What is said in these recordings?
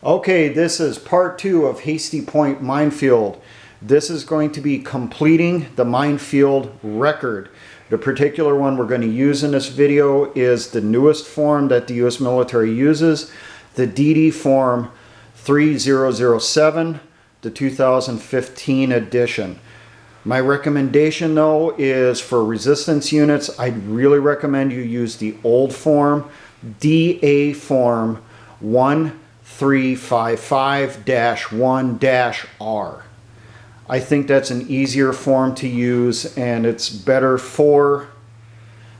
Okay, this is part 2 of Hasty Point Minefield. This is going to be completing the Minefield record. The particular one we're going to use in this video is the newest form that the U.S. military uses, the DD Form 3007, the 2015 edition. My recommendation though is for resistance units, I'd really recommend you use the old form, DA Form 1355-1-R. I think that's an easier form to use and it's better for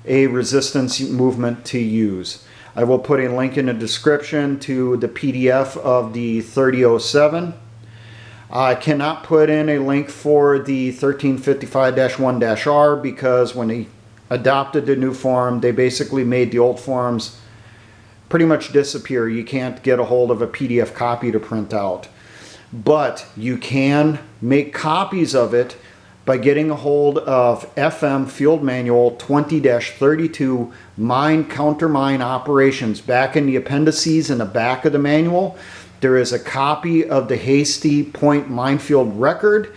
a resistance movement to use. I will put a link in the description to the PDF of the 3007. I cannot put in a link for the 1355-1-R because when they adopted the new form, they basically made the old forms pretty much disappear. You can't get a hold of a PDF copy to print out. But you can make copies of it by getting a hold of FM Field Manual 20-32 Mine Countermine Operations. Back in the appendices in the back of the manual, there is a copy of the Hasty Point Minefield record.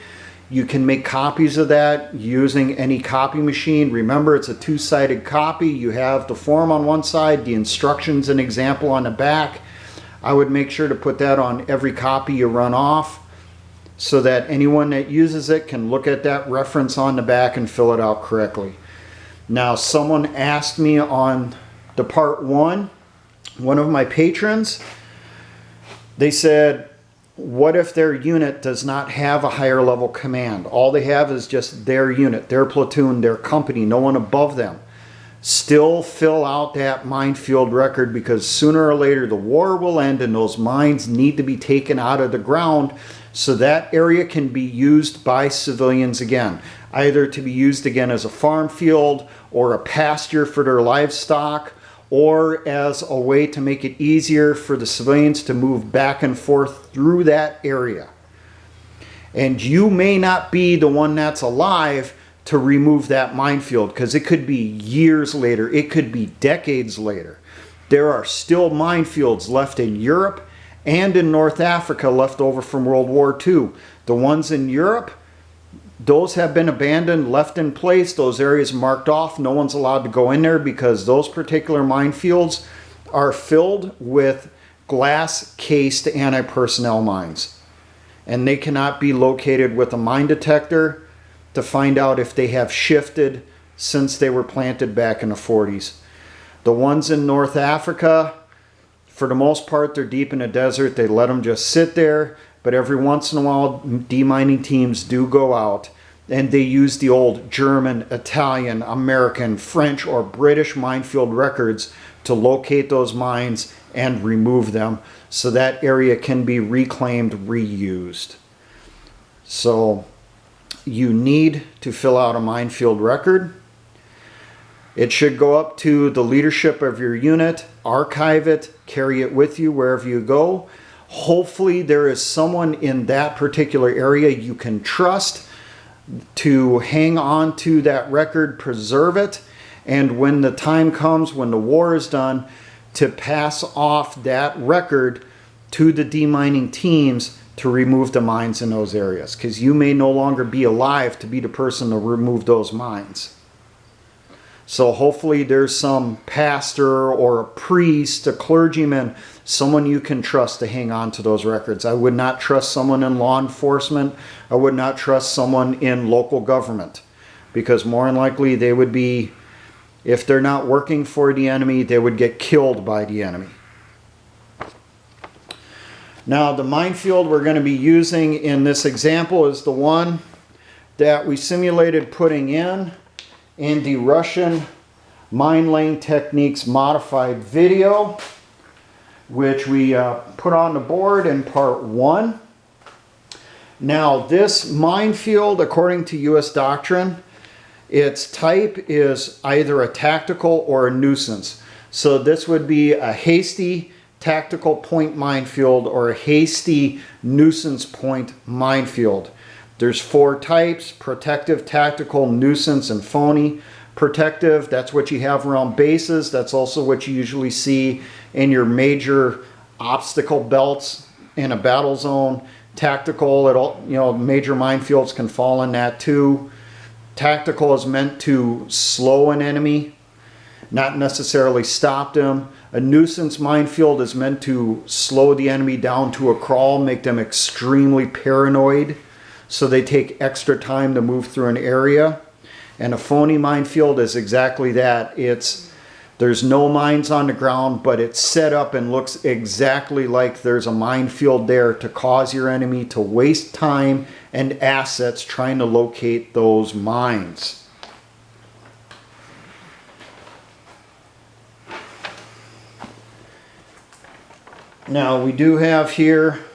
You can make copies of that using any copy machine. Remember, it's a two-sided copy. You have the form on one side, the instructions and example on the back. I would make sure to put that on every copy you run off so that anyone that uses it can look at that reference on the back and fill it out correctly. Now, someone asked me on the part 1, one of my patrons, they said, what if their unit does not have a higher level command? All they have is just their unit, their platoon, their company, no one above them. Still fill out that minefield record because sooner or later the war will end and those mines need to be taken out of the ground so that area can be used by civilians again, either to be used again as a farm field or a pasture for their livestock, or as a way to make it easier for the civilians to move back and forth through that area. And you may not be the one that's alive to remove that minefield because it could be years later, it could be decades later. There are still minefields left in Europe and in North Africa left over from World War II. The ones in Europe, those have been abandoned, left in place, those areas marked off. No one's allowed to go in there because those particular minefields are filled with glass-cased anti-personnel mines. And they cannot be located with a mine detector to find out if they have shifted since they were planted back in the 40s. The ones in North Africa, for the most part, they're deep in the desert. They let them just sit there. But every once in a while, demining teams do go out and they use the old German, Italian, American, French, or British minefield records to locate those mines and remove them so that area can be reclaimed, reused. So you need to fill out a minefield record. It should go up to the leadership of your unit, archive it, carry it with you wherever you go. Hopefully there is someone in that particular area you can trust to hang on to that record, preserve it, and when the time comes, when the war is done, to pass off that record to the demining teams to remove the mines in those areas, because you may no longer be alive to be the person to remove those mines. So hopefully there's some pastor or a priest, a clergyman, someone you can trust to hang on to those records. I would not trust someone in law enforcement. I would not trust someone in local government because more than likely they would be, if they're not working for the enemy, they would get killed by the enemy. Now the minefield we're going to be using in this example is the one that we simulated putting in the Russian Mine Laying Techniques modified video, which we put on the board in part 1. Now this minefield, according to U.S. doctrine, its type is either a tactical or a nuisance. So this would be a hasty tactical point minefield or a hasty nuisance point minefield. There's 4 types: protective, tactical, nuisance, and phony. Protective, that's what you have around bases. That's also what you usually see in your major obstacle belts in a battle zone. Tactical, major minefields can fall in that too. Tactical is meant to slow an enemy, not necessarily stop them. A nuisance minefield is meant to slow the enemy down to a crawl, make them extremely paranoid, so they take extra time to move through an area. And a phony minefield is exactly that. There's no mines on the ground, but it's set up and looks exactly like there's a minefield there to cause your enemy to waste time and assets trying to locate those mines. Now we do have here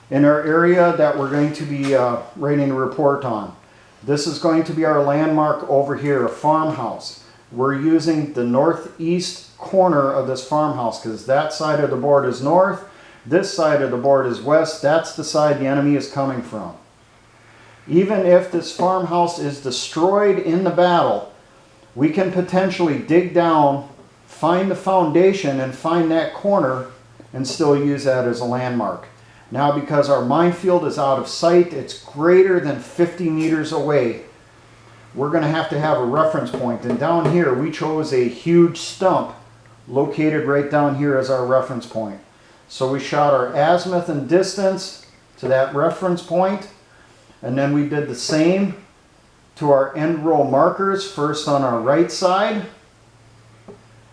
in our area that we're going to be writing a report on. This is going to be our landmark over here, a farmhouse. We're using the northeast corner of this farmhouse because that side of the board is north, this side of the board is west. That's the side the enemy is coming from. Even if this farmhouse is destroyed in the battle, we can potentially dig down, find the foundation, and find that corner and still use that as a landmark. Now, because our minefield is out of sight, it's greater than 50 meters away, we're going to have a reference point. And down here, we chose a huge stump located right down here as our reference point. So we shot our azimuth and distance to that reference point, and then we did the same to our end roll markers, first on our right side,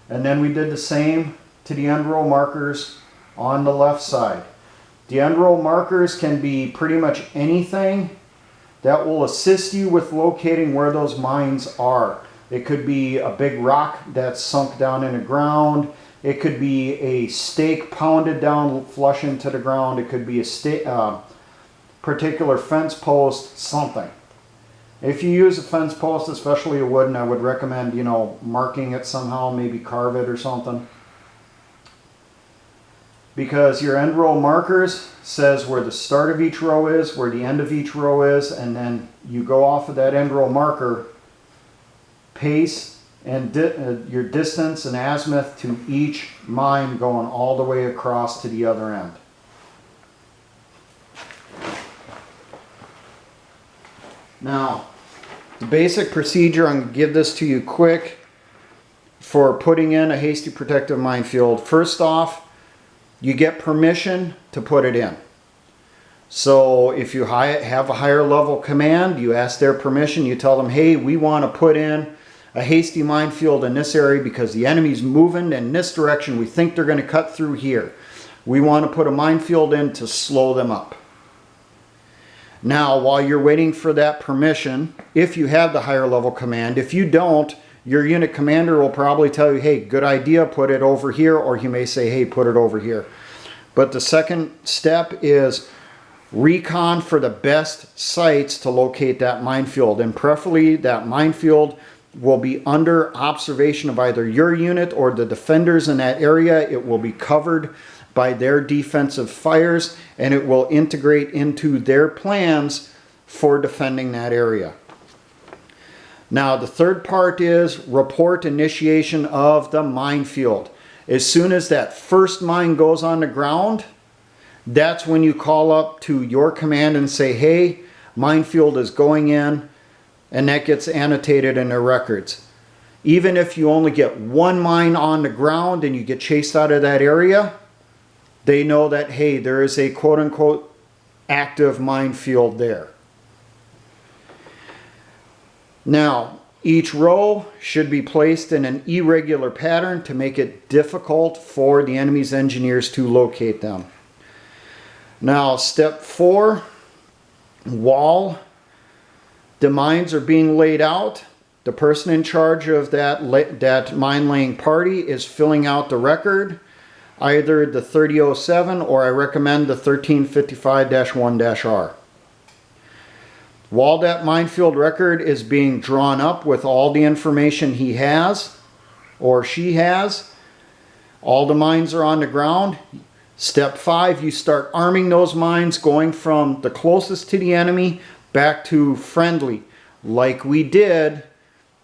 and then we did the same to the end roll markers on the left side. The end roll markers can be pretty much anything that will assist you with locating where those mines are. It could be a big rock that's sunk down in the ground. It could be a stake pounded down flush into the ground. It could be a particular fence post, something. If you use a fence post, especially a wooden, I would recommend, marking it somehow, maybe carve it or something. Because your end row markers says where the start of each row is, where the end of each row is, and then you go off of that end row marker, pace and your distance and azimuth to each mine going all the way across to the other end. Now, the basic procedure, I'm going to give this to you quick for putting in a hasty protective minefield. First off, you get permission to put it in. So if you have a higher level command, you ask their permission, you tell them, hey, we want to put in a hasty minefield in this area because the enemy's moving in this direction. We think they're going to cut through here. We want to put a minefield in to slow them up. Now, while you're waiting for that permission, if you have the higher level command, if you don't, your unit commander will probably tell you, hey, good idea, put it over here, or he may say, hey, put it over here. But the second step is recon for the best sites to locate that minefield, and preferably that minefield will be under observation of either your unit or the defenders in that area. It will be covered by their defensive fires, and it will integrate into their plans for defending that area. Now, the third part is report initiation of the minefield. As soon as that first mine goes on the ground, that's when you call up to your command and say, hey, minefield is going in, and that gets annotated in their records. Even if you only get one mine on the ground and you get chased out of that area, they know that, hey, there is a quote-unquote active minefield there. Now, each row should be placed in an irregular pattern to make it difficult for the enemy's engineers to locate them. Now, step 4, while the mines are being laid out, the person in charge of that mine laying party is filling out the record, either the 3007 or I recommend the 1355-1-R. While that minefield record is being drawn up with all the information he has or she has, all the mines are on the ground. Step 5, you start arming those mines, going from the closest to the enemy back to friendly, like we did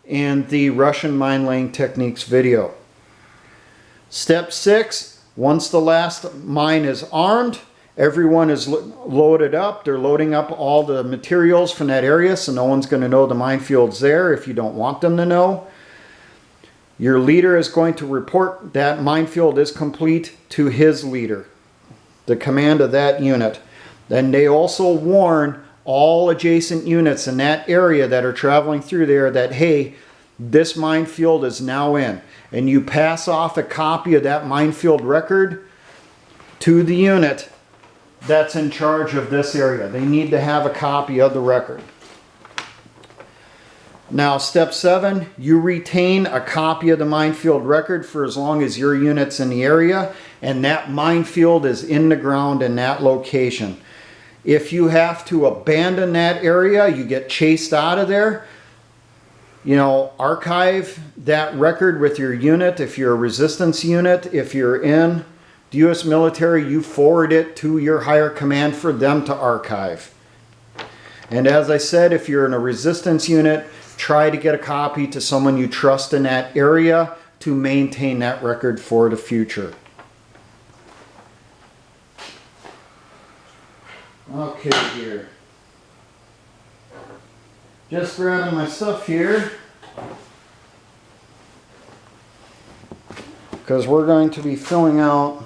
in the Russian mine laying techniques video. Step 6, once the last mine is armed, everyone is loaded up. They're loading up all the materials from that area, so no one's going to know the minefield's there if you don't want them to know. Your leader is going to report that minefield is complete to his leader, the command of that unit. Then they also warn all adjacent units in that area that are traveling through there that, hey, this minefield is now in. And you pass off a copy of that minefield record to the unit that's in charge of this area. They need to have a copy of the record. Now, step 7, you retain a copy of the minefield record for as long as your unit's in the area and that minefield is in the ground in that location. If you have to abandon that area, you get chased out of there, you know, archive that record with your unit. If you're a resistance unit, if you're in the U.S. military, you forward it to your higher command for them to archive. And as I said, if you're in a resistance unit, try to get a copy to someone you trust in that area to maintain that record for the future. Okay, here. Just grabbing my stuff here, because we're going to be filling out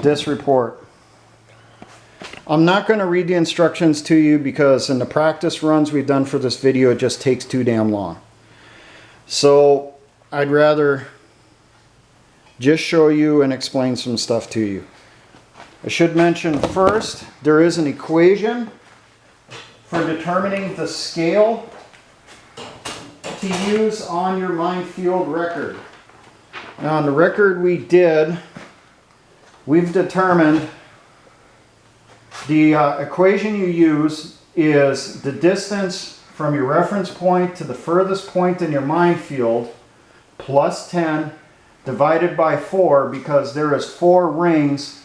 this report. I'm not going to read the instructions to you because in the practice runs we've done for this video, it just takes too damn long. So I'd rather just show you and explain some stuff to you. I should mention first, there is an equation for determining the scale to use on your minefield record. Now on the record we did, we've determined the equation you use is the distance from your reference point to the furthest point in your minefield plus 10 divided by 4, because there is 4 rings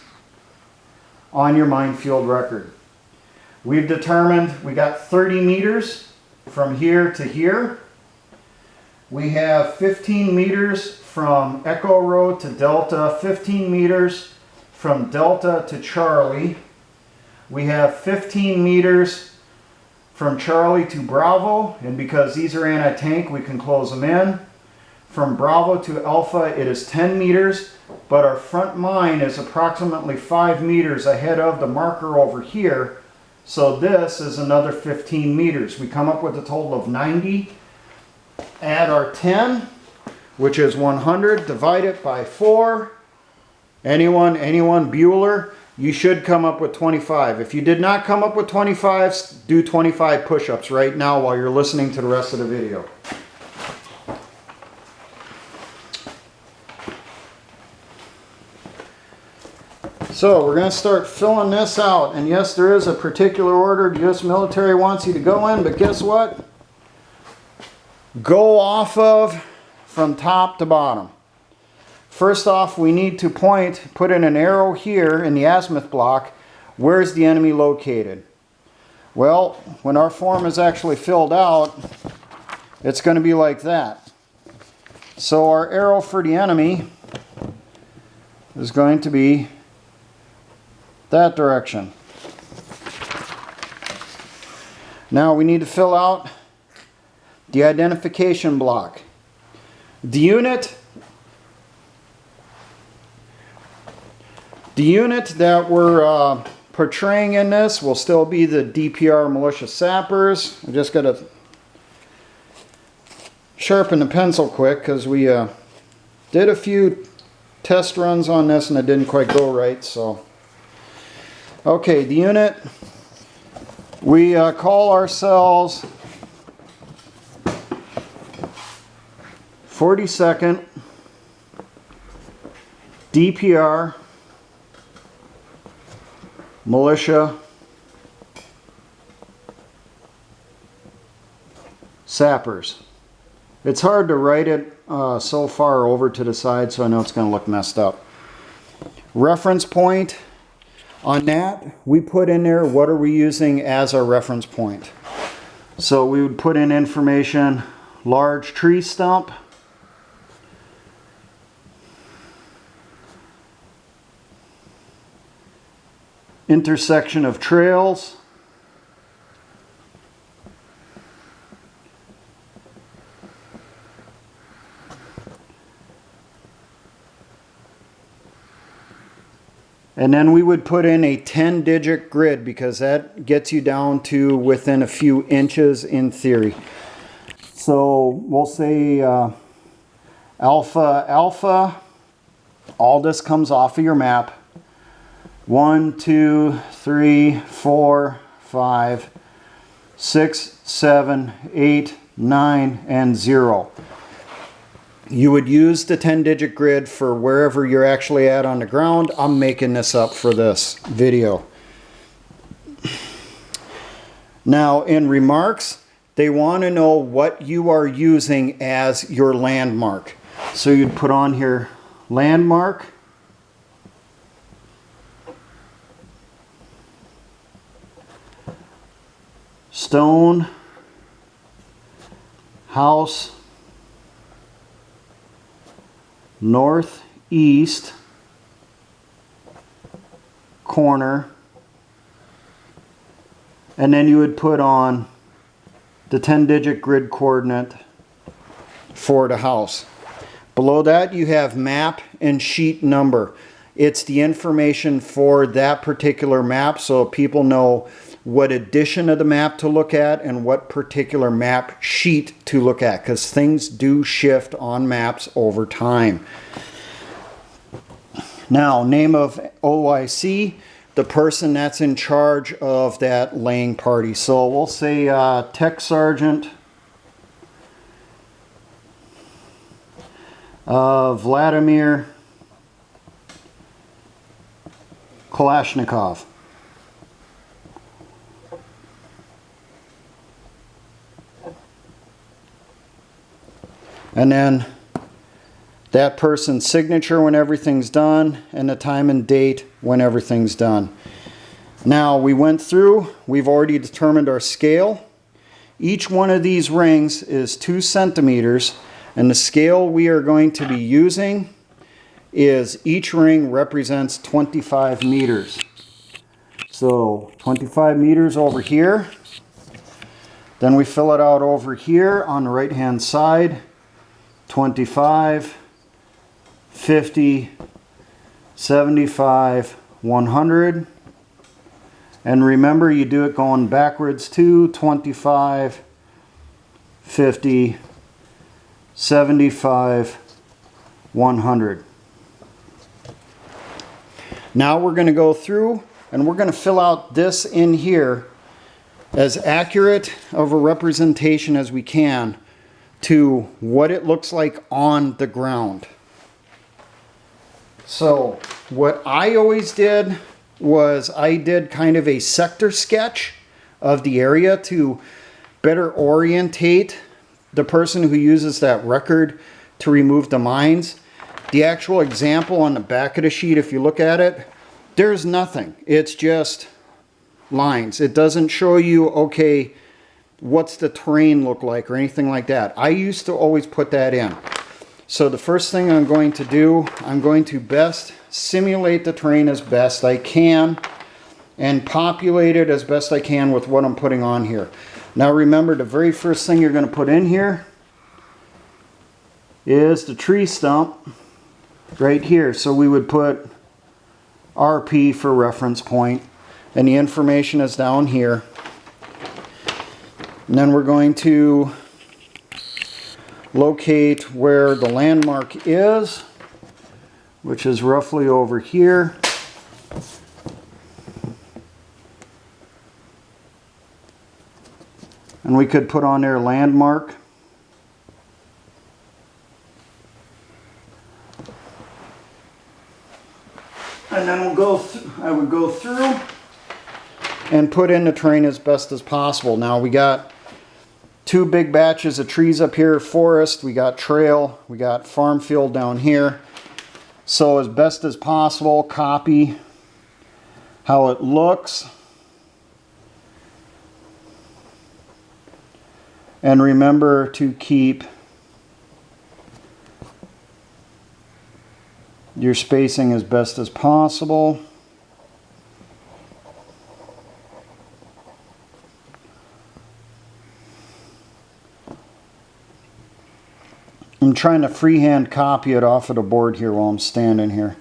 on your minefield record. We've determined we got 30 meters from here to here. We have 15 meters from Echo Road to Delta, 15 meters from Delta to Charlie. We have 15 meters from Charlie to Bravo, and because these are anti-tank, we can close them in. From Bravo to Alpha, it is 10 meters, but our front mine is approximately 5 meters ahead of the marker over here, so this is another 15 meters. We come up with a total of 90. Add our 10, which is 100, divide it by 4. Anyone, Bueller? You should come up with 25. If you did not come up with 25, do 25 push-ups right now while you're listening to the rest of the video. So we're going to start filling this out. And yes, there is a particular order the U.S. military wants you to go in, but guess what? Go off of from top to bottom. First off, we need to put in an arrow here in the azimuth block. Where's the enemy located? Well, when our form is actually filled out, it's going to be like that. So our arrow for the enemy is going to be that direction. Now we need to fill out the identification block. The unit that we're portraying in this will still be the DPR Militia Sappers. I just got to sharpen the pencil quick because we did a few test runs on this and it didn't quite go right. So, okay, the unit, we call ourselves 42nd DPR Militia Sappers. It's hard to write it so far over to the side, so I know it's going to look messed up. Reference point. On that, we put in there what are we using as our reference point. So we would put in information, large tree stump, intersection of trails. And then we would put in a 10-digit grid because that gets you down to within a few inches in theory. So we'll say alpha, alpha. All this comes off of your map. 1, 2, 3, 4, 5, 6, 7, 8, 9, and 0. You would use the 10-digit grid for wherever you're actually at on the ground. I'm making this up for this video. Now, in remarks, they want to know what you are using as your landmark. So you'd put on here, landmark. Stone. House. Northeast corner, and then you would put on the 10-digit grid coordinate for the house. Below that you have map and sheet number. It's the information for that particular map, so people know what edition of the map to look at and what particular map sheet to look at, because things do shift on maps over time. Now, name of OIC, the person that's in charge of that laying party. So we'll say Tech Sergeant Vladimir Kalashnikov. And then that person's signature when everything's done, and the time and date when everything's done. Now, we went through, we've already determined our scale. Each one of these rings is 2 centimeters, and the scale we are going to be using is each ring represents 25 meters. So 25 meters over here. Then we fill it out over here on the right hand side. 25, 50, 75, 100. And remember, you do it going backwards too. 25, 50, 75, 100. Now we're going to go through and we're going to fill out this in here as accurate of a representation as we can to what it looks like on the ground. So what I always did was I did kind of a sector sketch of the area to better orientate the person who uses that record to remove the mines. The actual example on the back of the sheet, if you look at it, there's nothing. It's just lines. It doesn't show you, okay, what's the terrain look like or anything like that. I used to always put that in. So the first thing I'm going to do, I'm going to best simulate the terrain as best I can and populate it as best I can with what I'm putting on here. Now remember, the very first thing you're going to put in here is the tree stump right here. So we would put RP for reference point, and the information is down here. And then we're going to locate where the landmark is, which is roughly over here. And we could put on there landmark. And then I would go through and put in the terrain as best as possible. Now we got 2 big batches of trees up here, forest, we got trail, we got farm field down here. So as best as possible, copy how it looks. And remember to keep your spacing as best as possible. I'm trying to freehand copy it off of the board here while I'm standing here.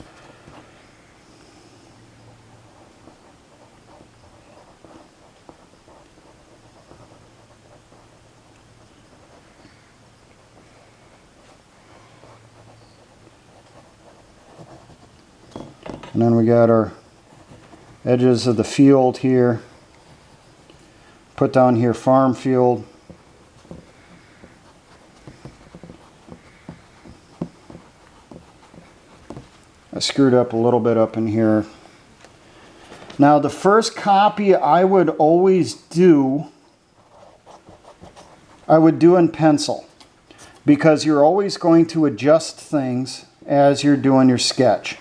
And then we got our edges of the field here. Put down here farm field. I screwed up a little bit up in here. Now the first copy I would always do, I would do in pencil, because you're always going to adjust things as you're doing your sketch.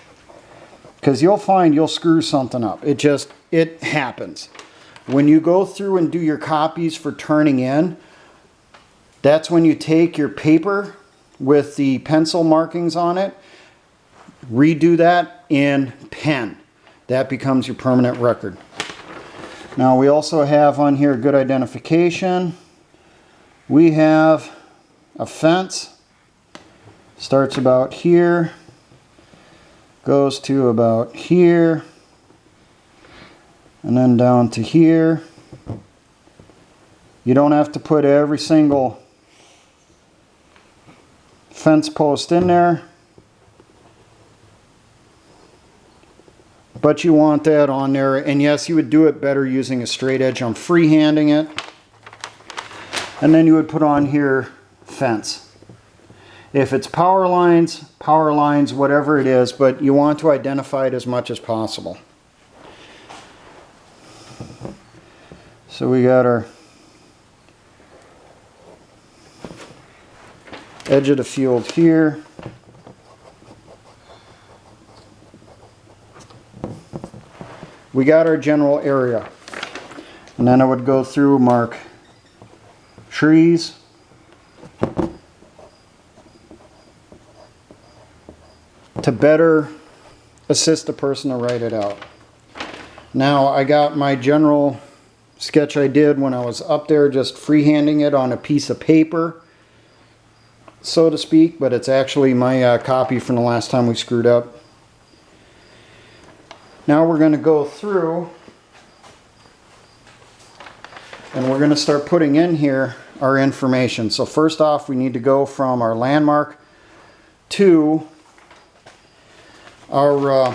Because you'll find you'll screw something up. It happens. When you go through and do your copies for turning in, that's when you take your paper with the pencil markings on it, redo that in pen. That becomes your permanent record. Now we also have on here good identification. We have a fence. Starts about here. Goes to about here, and then down to here. You don't have to put every single fence post in there, but you want that on there. And yes, you would do it better using a straight edge. I'm freehanding it. And then you would put on here fence. If it's power lines, whatever it is, but you want to identify it as much as possible. So we got our edge of the field here. We got our general area. And then I would go through, mark trees. To better assist a person to write it out. Now I got my general sketch I did when I was up there, just freehanding it on a piece of paper, so to speak, but it's actually my copy from the last time we screwed up. Now we're going to go through and we're going to start putting in here our information. So first off, we need to go from our landmark to our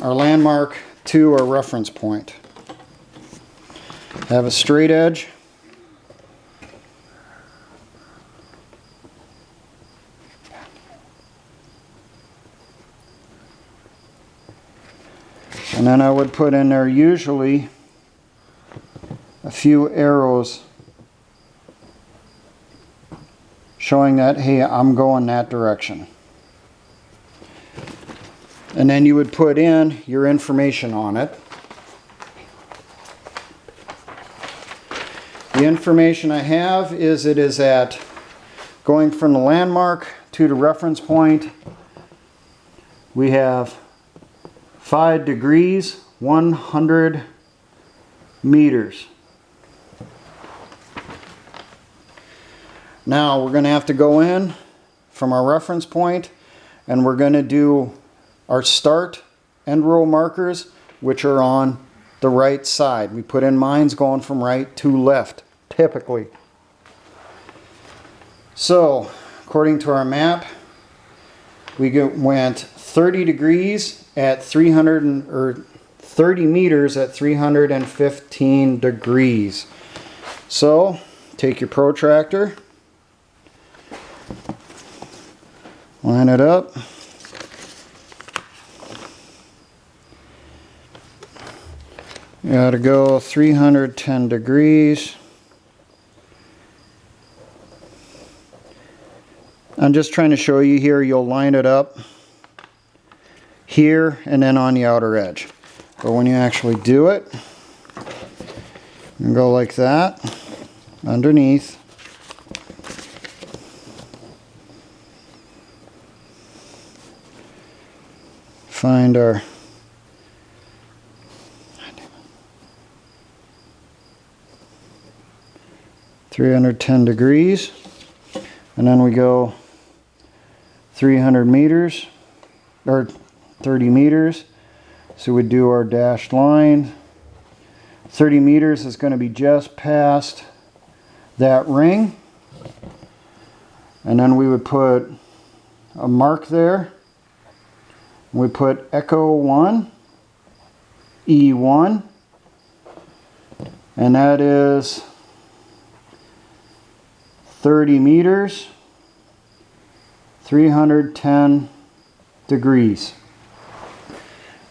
landmark to our reference point. Have a straight edge. And then I would put in there usually a few arrows showing that, hey, I'm going that direction. And then you would put in your information on it. The information I have is it is at going from the landmark to the reference point. We have 5 degrees, 100 meters. Now we're going to have to go in from our reference point and we're going to do our start and row markers, which are on the right side. We put in mines going from right to left, typically. So, according to our map, we went 30 degrees at 30 meters at 315 degrees. So, take your protractor, line it up. You gotta go 310 degrees. I'm just trying to show you here, you'll line it up here and then on the outer edge. But when you actually do it, you go like that, underneath. Find our 310 degrees. And then we go 300 meters, or 30 meters. So we do our dashed line. 30 meters is going to be just past that ring. And then we would put a mark there. We put Echo 1, E1, and that is 30 meters, 310 degrees.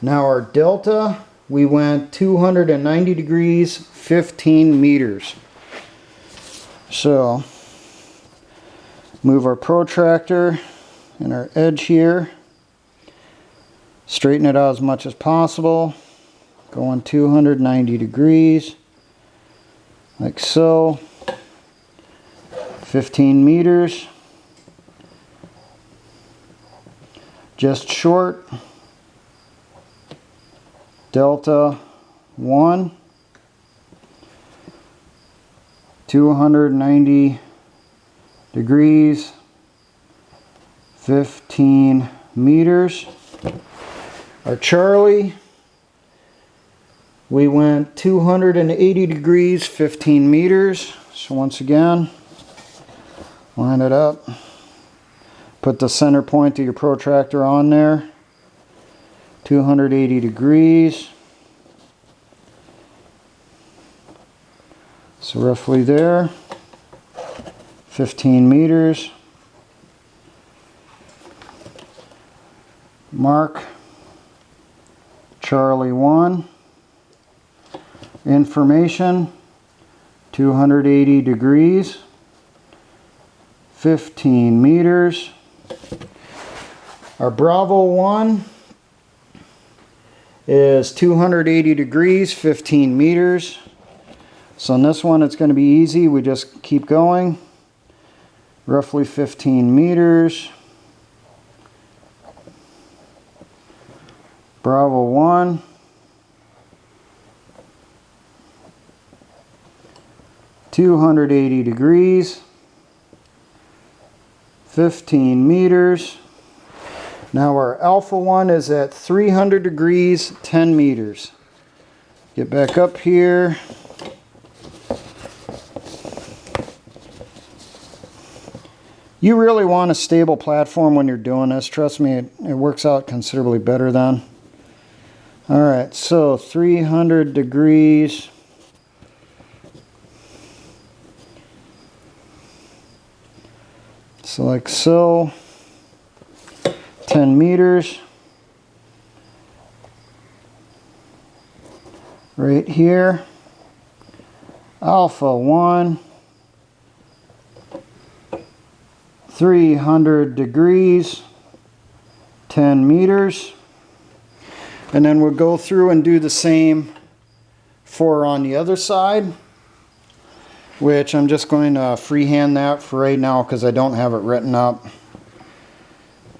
Now our delta, we went 290 degrees, 15 meters. So, move our protractor and our edge here. Straighten it out as much as possible. Going 290 degrees, like so. 15 meters. Just short. Delta 1. 290 degrees. 15 meters. Our Charlie, we went 280 degrees, 15 meters. So once again, line it up. Put the center point of your protractor on there. 280 degrees. So roughly there. 15 meters. Mark Charlie 1. Information 280 degrees. 15 meters. Our Bravo 1 is 280 degrees, 15 meters. So on this one it's going to be easy. We just keep going. Roughly 15 meters. Bravo 1. $280 degrees. 15 meters. Now our Alpha 1 is at 300 degrees, 10 meters. Get back up here. You really want a stable platform when you're doing this. Trust me, it works out considerably better then. Alright, so 300 degrees. So like so. 10 meters. Right here. Alpha 1. 300 degrees. 10 meters. And then we'll go through and do the same for on the other side, which I'm just going to freehand that for right now because I don't have it written up.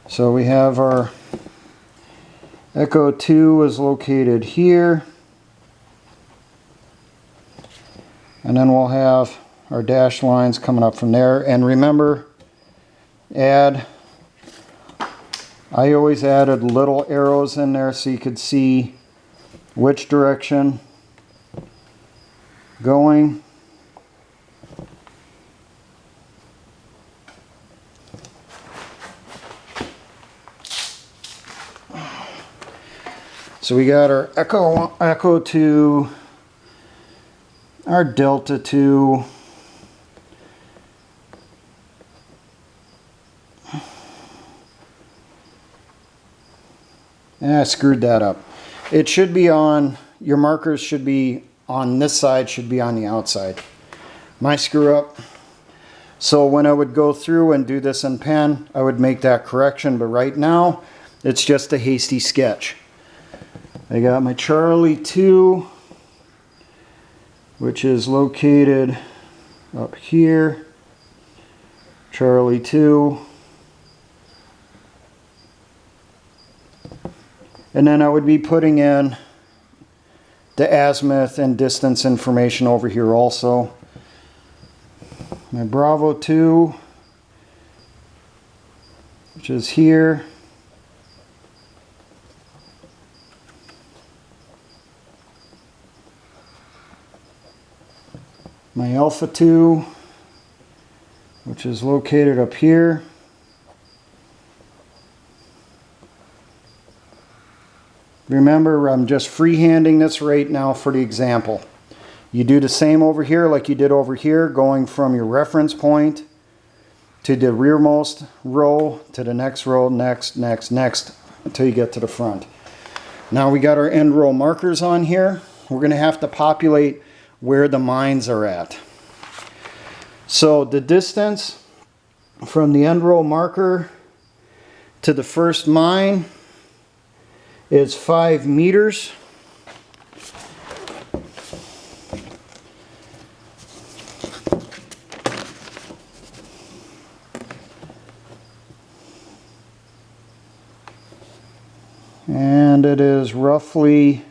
So we have our Echo 2 is located here. And then we'll have our dashed lines coming up from there. And remember, I always added little arrows in there so you could see which direction going. So we got our Echo 2, our Delta 2, and I screwed that up. It should be on, your markers should be on this side, should be on the outside. My screw up. So when I would go through and do this in pen, I would make that correction, but right now it's just a hasty sketch. I got my Charlie 2, which is located up here. Charlie 2. And then I would be putting in the azimuth and distance information over here also. my Bravo 2, which is here. My Alpha 2, which is located up here. Remember, I'm just freehanding this right now for the example. You do the same over here like you did over here, going from your reference point to the rearmost row to the next row, next, until you get to the front. Now we got our end row markers on here. We're going to have to populate where the mines are at. So the distance from the end row marker to the first mine is 5 meters. And it is roughly,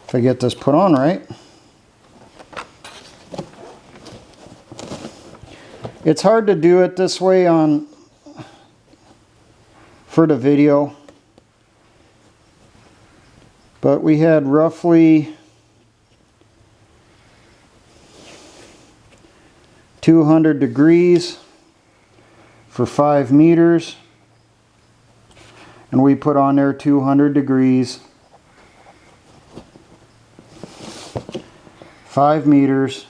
if I get this put on right, it's hard to do it this way for the video, but we had roughly 200 degrees for 5 meters, and we put on there 200 degrees, 5 meters,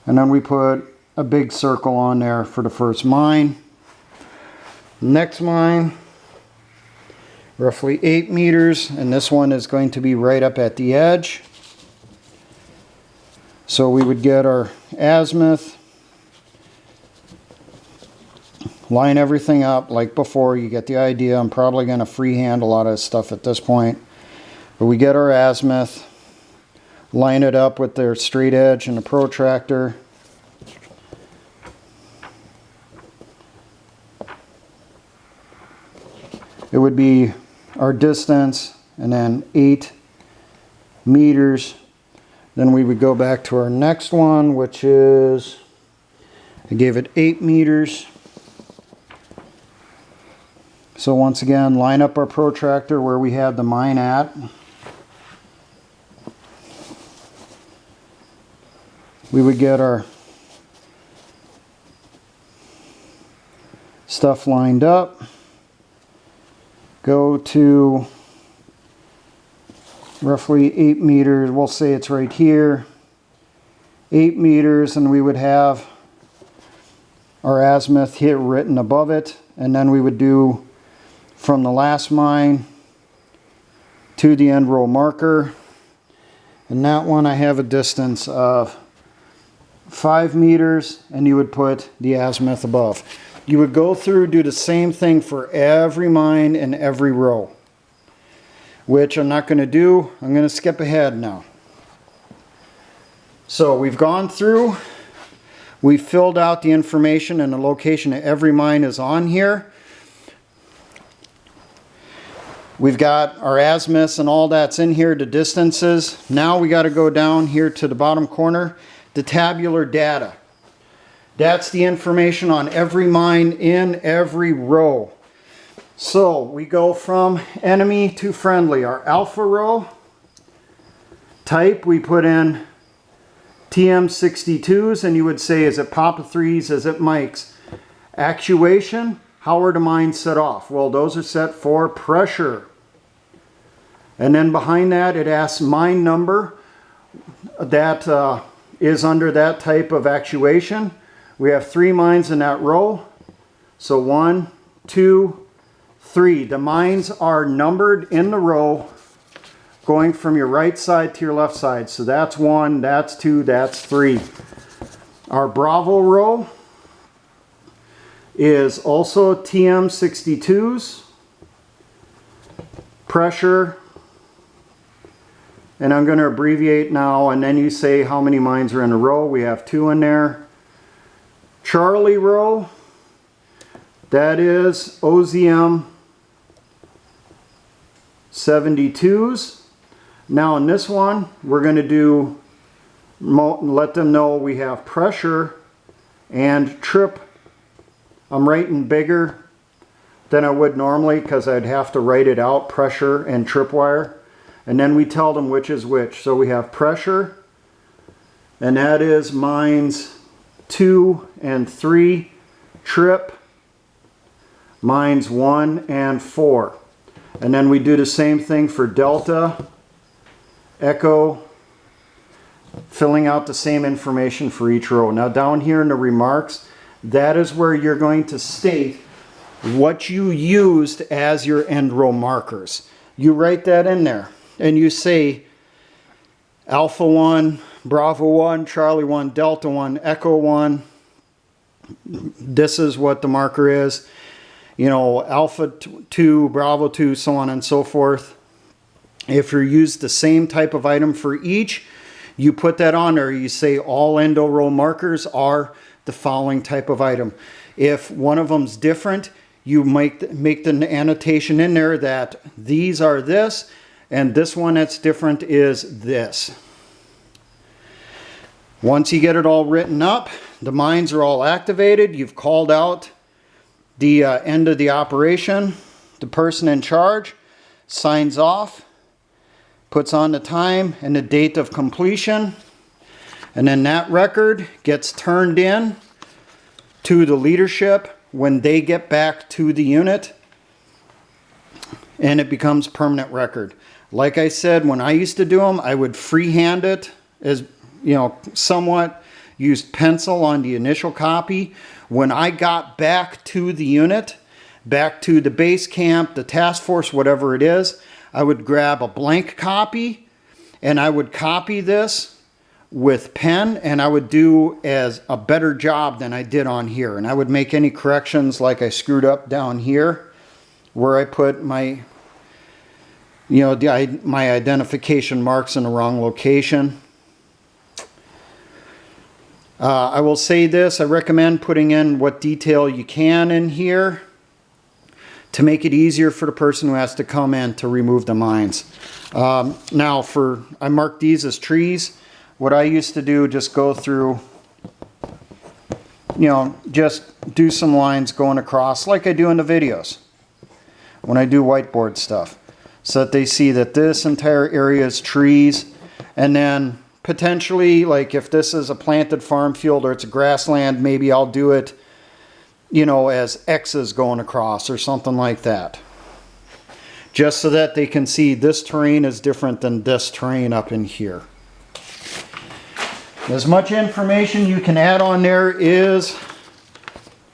and then we put a big circle on there for the first mine. Next mine, roughly 8 meters, and this one is going to be right up at the edge. So we would get our azimuth, line everything up like before. You get the idea. I'm probably going to freehand a lot of this stuff at this point. But we get our azimuth, line it up with their straight edge and the protractor. It would be our distance, and then 8 meters. Then we would go back to our next one, which is, I gave it 8 meters. So once again, line up our protractor where we have the mine at. We would get our stuff lined up. Go to roughly 8 meters. We'll say it's right here. 8 meters, and we would have our azimuth here written above it. And then we would do from the last mine to the end row marker. And that one I have a distance of 5 meters, and you would put the azimuth above. You would go through, do the same thing for every mine and every row, which I'm not going to do. I'm going to skip ahead now. So we've gone through, we filled out the information, and the location of every mine is on here. We've got our azimuths and all that's in here, the distances. Now we got to go down here to the bottom corner, the tabular data. That's the information on every mine in every row. So we go from enemy to friendly. Our alpha row type, we put in TM62s, and you would say, is it Papa 3s, is it Mikes? Actuation, how are the mines set off? Well, those are set for pressure. And then behind that, it asks mine number that is under that type of actuation. We have 3 mines in that row. So 1, 2, 3. The mines are numbered in the row going from your right side to your left side. So that's 1, that's 2, that's 3. Our Bravo row is also TM62s. Pressure. And I'm going to abbreviate now, and then you say how many mines are in a row. We have 2 in there. Charlie row, that is OZM 72s. Now in this one, we're going to do, let them know we have pressure and trip. I'm writing bigger than I would normally because I'd have to write it out, pressure and tripwire. And then we tell them which is which. So we have pressure, and that is mines 2 and 3, trip, mines 1 and 4. And then we do the same thing for delta, echo, filling out the same information for each row. Now down here in the remarks, that is where you're going to state what you used as your end row markers. You write that in there and you say Alpha 1, Bravo 1, Charlie 1, Delta 1, Echo 1. This is what the marker is. You know, Alpha 2, Bravo 2, so on and so forth. If you use the same type of item for each, you put that on there. You say all endo row markers are the following type of item. If one of them's different, you make the annotation in there that these are this, and this one that's different is this. Once you get it all written up, the mines are all activated. You've called out the end of the operation. The person in charge signs off, puts on the time and the date of completion, and then that record gets turned in to the leadership when they get back to the unit, and it becomes permanent record. Like I said, when I used to do them, I would freehand it, as you know, somewhat used pencil on the initial copy. When I got back to the unit, back to the base camp, the task force, whatever it is, I would grab a blank copy and I would copy this with pen, and I would do as a better job than I did on here. And I would make any corrections, like I screwed up down here where I put my, you know, my identification marks in the wrong location. I will say this, I recommend putting in what detail you can in here to make it easier for the person who has to come in to remove the mines. Now I marked these as trees. What I used to do, just go through, you know, just do some lines going across like I do in the videos when I do whiteboard stuff, so that they see that this entire area is trees. And then potentially, like if this is a planted farm field or it's a grassland, maybe I'll do it, you know, as X's going across or something like that, just so that they can see this terrain is different than this terrain up in here. As much information you can add on there is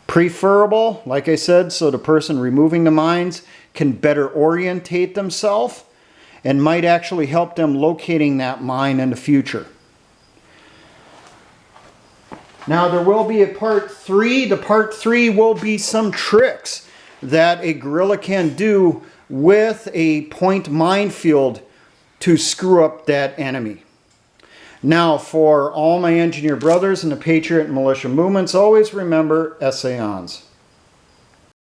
preferable, like I said, so the person removing the mines can better orientate themselves and might actually help them locating that mine in the future. Now there will be a part 3. The part 3 will be some tricks that a guerrilla can do with a point minefield to screw up that enemy. Now, for all my engineer brothers and the Patriot and Militia movements, always remember, essay-ons.